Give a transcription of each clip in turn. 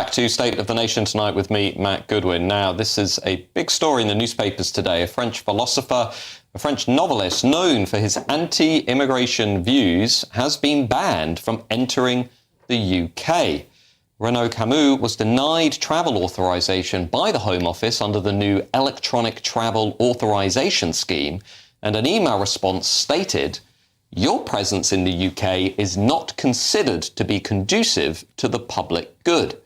back to State of the Nation tonight with me, Matt Goodwin. Now, this is a big story in the newspapers today. A French philosopher, a French novelist known for his anti-immigration views, has been banned from entering the UK. Renaud Camus was denied travel authorisation by the Home Office under the new electronic travel authorisation scheme, and an email response stated, "Your presence in the UK is not considered to be conducive to the public good."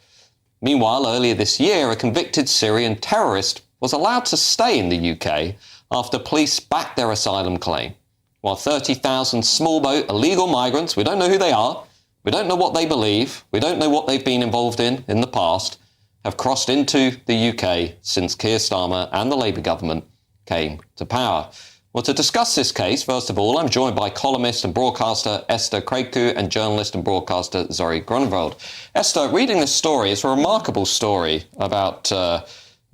Meanwhile, earlier this year, a convicted Syrian terrorist was allowed to stay in the UK after police backed their asylum claim, while 30,000 small-boat illegal migrants, we don't know who they are, we don't know what they believe, we don't know what they've been involved in the past, have crossed into the UK since Keir Starmer and the Labour government came to power. Well, to discuss this case, first of all, I'm joined by columnist and broadcaster Esther Kreiku and journalist and broadcaster Zoe Grunwald. Esther, reading this story, it's a remarkable story about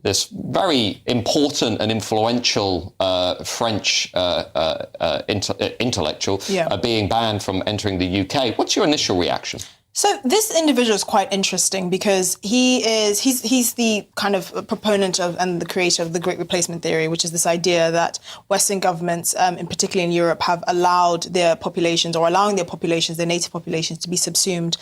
this very important and influential French intellectual being banned from entering the UK. What's your initial reaction? So this individual is quite interesting because he's the kind of proponent of and the creator of the Great Replacement theory, which is this idea that Western governments, in particular in Europe, have allowed their populations or allowing their populations, their native populations, to be subsumed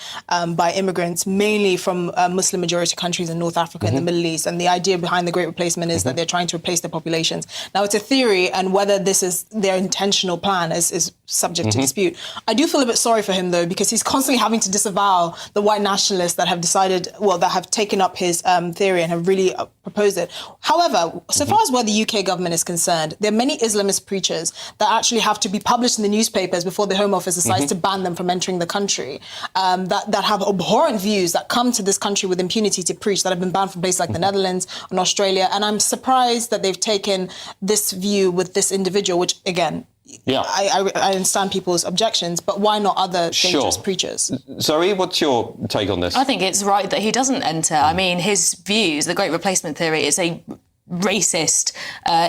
by immigrants, mainly from Muslim majority countries in North Africa and the Middle East. And the idea behind the Great Replacement is that they're trying to replace their populations. Now, it's a theory, and whether this is their intentional plan is subject to dispute. I do feel a bit sorry for him, though, because he's constantly having to disavow the white nationalists that have decided, well, that have taken up his theory and have really proposed it. However, so far as where the UK government is concerned, there are many Islamist preachers that actually have to be published in the newspapers before the Home Office decides to ban them from entering the country, that have abhorrent views, that come to this country with impunity to preach, that have been banned from places like the Netherlands and Australia. And I'm surprised that they've taken this view with this individual, which, again, I understand people's objections, but why not other dangerous preachers? Zoe, what's your take on this? I think it's right that he doesn't enter. I mean, his views, the Great Replacement theory, is a racist,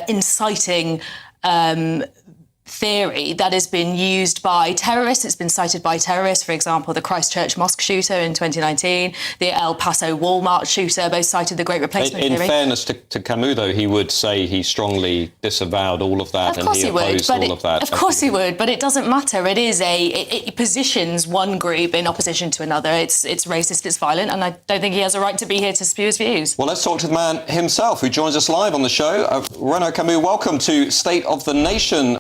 inciting theory that has been used by terrorists. It's been cited by terrorists, for example, the Christchurch mosque shooter in 2019, the El Paso Walmart shooter, both cited the Great Replacement theory. In fairness to Camus, though, he would say he strongly disavowed all of that and he opposed all of that. Of course he would, but it doesn't matter. It positions one group in opposition to another. It's racist, it's violent, and I don't think he has a right to be here to spew his views. Well, let's talk to the man himself who joins us live on the show. Renaud Camus, welcome to State of the Nation.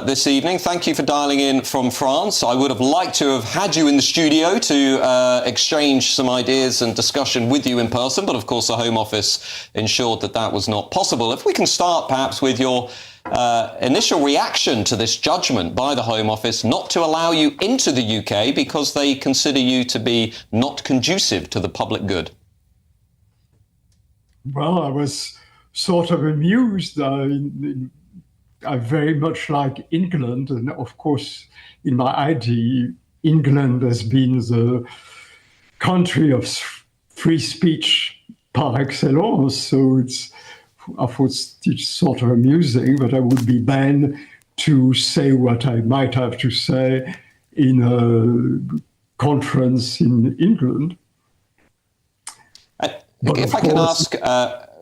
This evening. Thank you for dialing in from France. I would have liked to have had you in the studio to exchange some ideas and discussion with you in person, but of course the Home Office ensured that was not possible. If we can start perhaps with your initial reaction to this judgment by the Home Office not to allow you into the UK because they consider you to be not conducive to the public good. Well, I was sort of amused. I very much like England, and of course, in my idea, England has been the country of free speech par excellence. So I thought it's sort of amusing that I would be banned to say what I might have to say in a conference in England. If I can ask,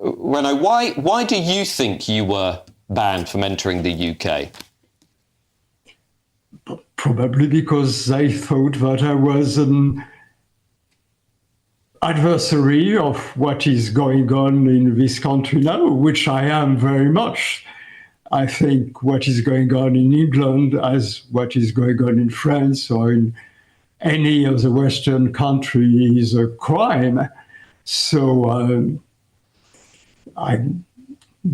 Renaud, why do you think you were banned from entering the UK? Probably because they thought that I was an adversary of what is going on in this country now, which I am very much. I think what is going on in England as what is going on in France or in any of the Western country is a crime. So I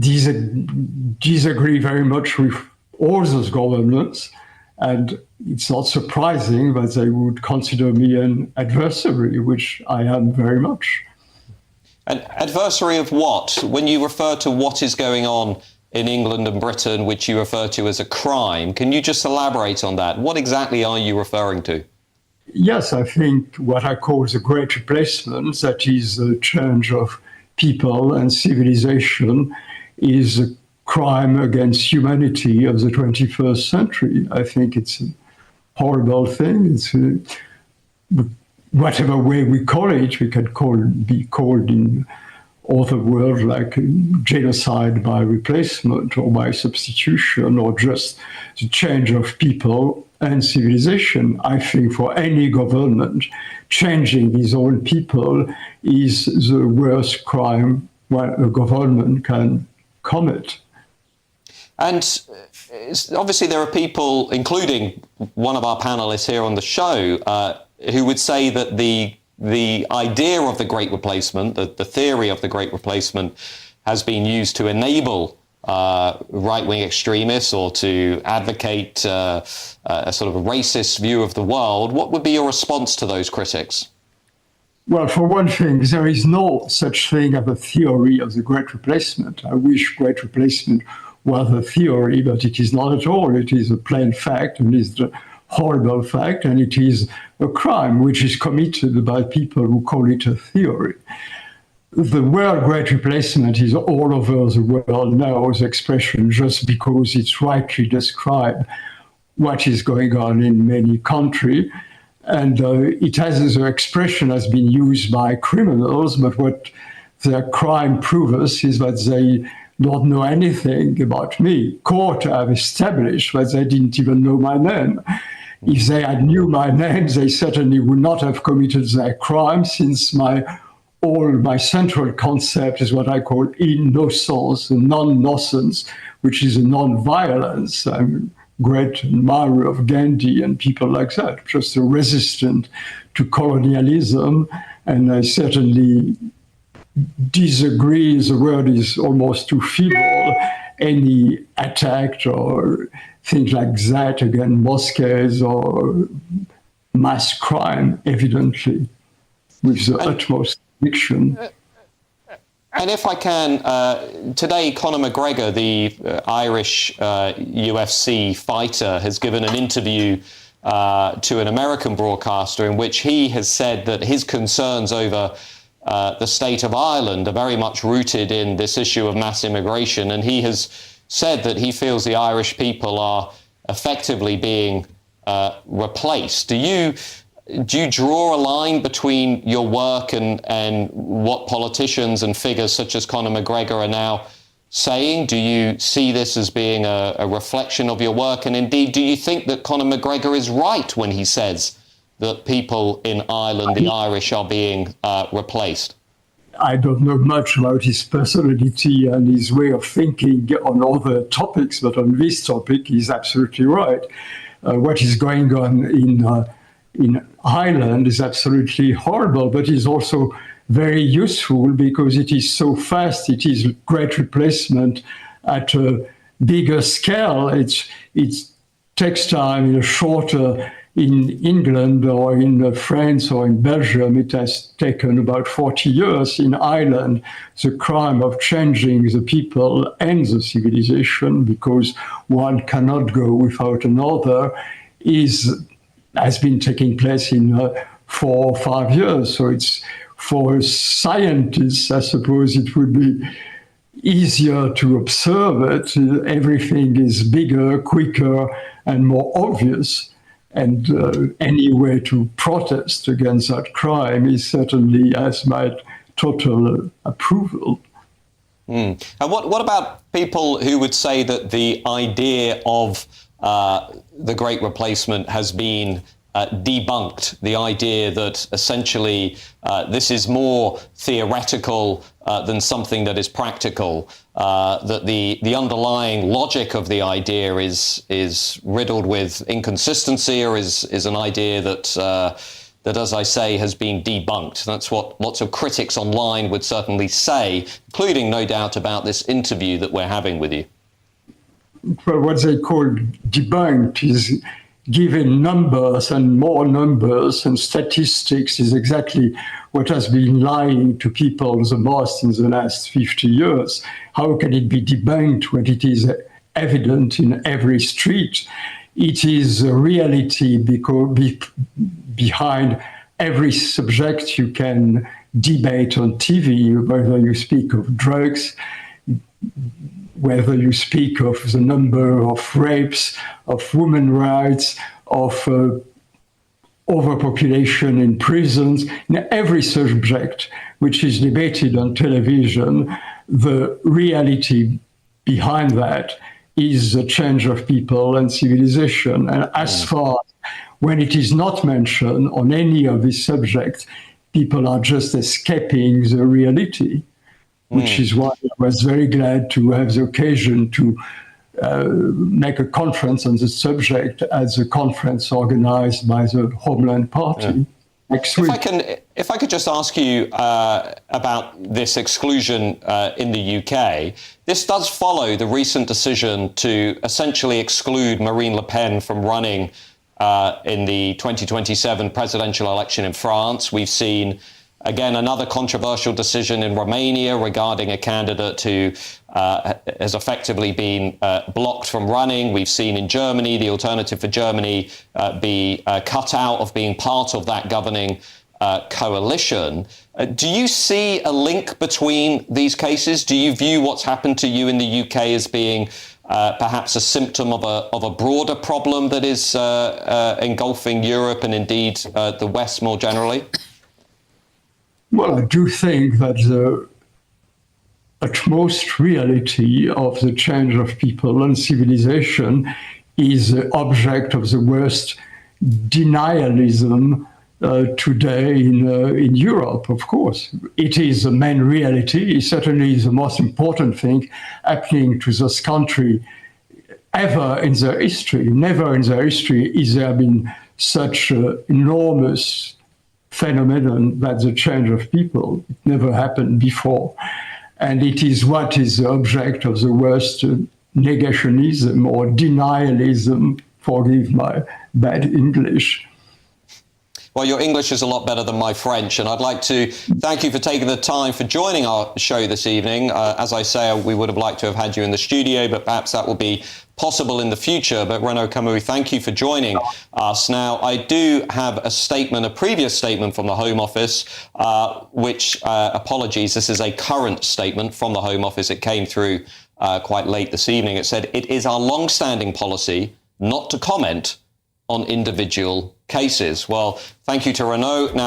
disagree very much with all those governments, and it's not surprising that they would consider me an adversary, which I am very much. An adversary of what? When you refer to what is going on in England and Britain, which you refer to as a crime, can you just elaborate on that? What exactly are you referring to? Yes, I think what I call the Great Replacement, that is a change of people and civilization, is a crime against humanity of the 21st century. I think it's a horrible thing. whatever way we call it, we can be called in other words like genocide by replacement or by substitution or just the change of people and civilization. I think for any government, changing his own people is the worst crime a government can commit. And obviously there are people, including one of our panelists here on the show, who would say that the idea of the Great Replacement, the theory of the Great Replacement, has been used to enable right-wing extremists or to advocate a sort of a racist view of the world. What would be your response to those critics? Well, for one thing, there is no such thing as a theory of the Great Replacement. I wish Great Replacement was a theory, but it is not at all. It is a plain fact, and it's a horrible fact, and it is a crime which is committed by people who call it a theory. The word Great Replacement is all over the world now, the expression, just because it's rightly described what is going on in many countries. And the expression has been used by criminals, but what their crime proves is that they don't know anything about me. Court have established that they didn't even know my name. If they had knew my name, they certainly would not have committed their crime, since my central concept is what I call innocence, non-nonsense, which is a non-violence. I'm great admirer of Gandhi and people like that, just a resistant to colonialism. And I certainly disagree, the word is almost too feeble, any attack or things like that against mosques or mass crime, evidently, with the utmost conviction. And if I can, today Conor McGregor, the Irish UFC fighter, has given an interview to an American broadcaster in which he has said that his concerns over the state of Ireland are very much rooted in this issue of mass immigration. And he has said that he feels the Irish people are effectively being replaced. Do you draw a line between your work and what politicians and figures such as Conor McGregor are now saying? Do you see this as being a reflection of your work? And indeed, do you think that Conor McGregor is right when he says that people in Ireland, the Irish, are being replaced? I don't know much about his personality and his way of thinking on other topics, but on this topic, he's absolutely right. What is going on in Ireland is absolutely horrible, but is also very useful because it is so fast. It is a great replacement at a bigger scale. It takes time in a shorter. In England or in France or in Belgium, it has taken about 40 years. In Ireland, the crime of changing the people and the civilization, because one cannot go without another, has been taking place in 4 or 5 years. So it's, for scientists, I suppose it would be easier to observe it. Everything is bigger, quicker, and more obvious. And any way to protest against that crime is certainly has my total approval. And what about people who would say that the idea of the Great Replacement has been debunked? The idea that essentially this is more theoretical than something that is practical, that the underlying logic of the idea is riddled with inconsistency, or is an idea that, as I say, has been debunked. That's what lots of critics online would certainly say, including, no doubt, about this interview that we're having with you. Well, what they call debunked is given numbers and more numbers, and statistics is exactly what has been lying to people the most in the last 50 years. How can it be debunked when it is evident in every street? It is a reality because behind every subject you can debate on TV, whether you speak of drugs, whether you speak of the number of rapes, of women's rights, of overpopulation in prisons, in every subject which is debated on television, the reality behind that is the change of people and civilization. And as far when it is not mentioned on any of these subjects, people are just escaping the reality, which is why I was very glad to have the occasion to make a conference on the subject as a conference organized by the Homeland Party next week. If I could just ask you about this exclusion in the UK, this does follow the recent decision to essentially exclude Marine Le Pen from running in the 2027 presidential election in France. We've seen, again, another controversial decision in Romania regarding a candidate who has effectively been blocked from running. We've seen in Germany, the Alternative for Germany be cut out of being part of that governing coalition. Do you see a link between these cases? Do you view what's happened to you in the UK as being perhaps a symptom of a broader problem that is engulfing Europe and indeed the West more generally? Well, I do think that the utmost reality of the change of people and civilization is the object of the worst denialism today in Europe, of course. It is the main reality. It certainly is the most important thing happening to this country ever in their history. Never in their history is there been such enormous phenomenon that's the change of people. It never happened before. And it is what is the object of the worst negationism or denialism, forgive my bad English. Well, your English is a lot better than my French, and I'd like to thank you for taking the time for joining our show this evening. As I say, we would have liked to have had you in the studio, but perhaps that will be possible in the future. But Renaud Camus, thank you for joining us. Now, I do have a previous statement from the Home Office, which, apologies, this is a current statement from the Home Office. It came through quite late this evening. It said, "It is our long-standing policy not to comment on individual cases." Well, thank you to Renaud. Now,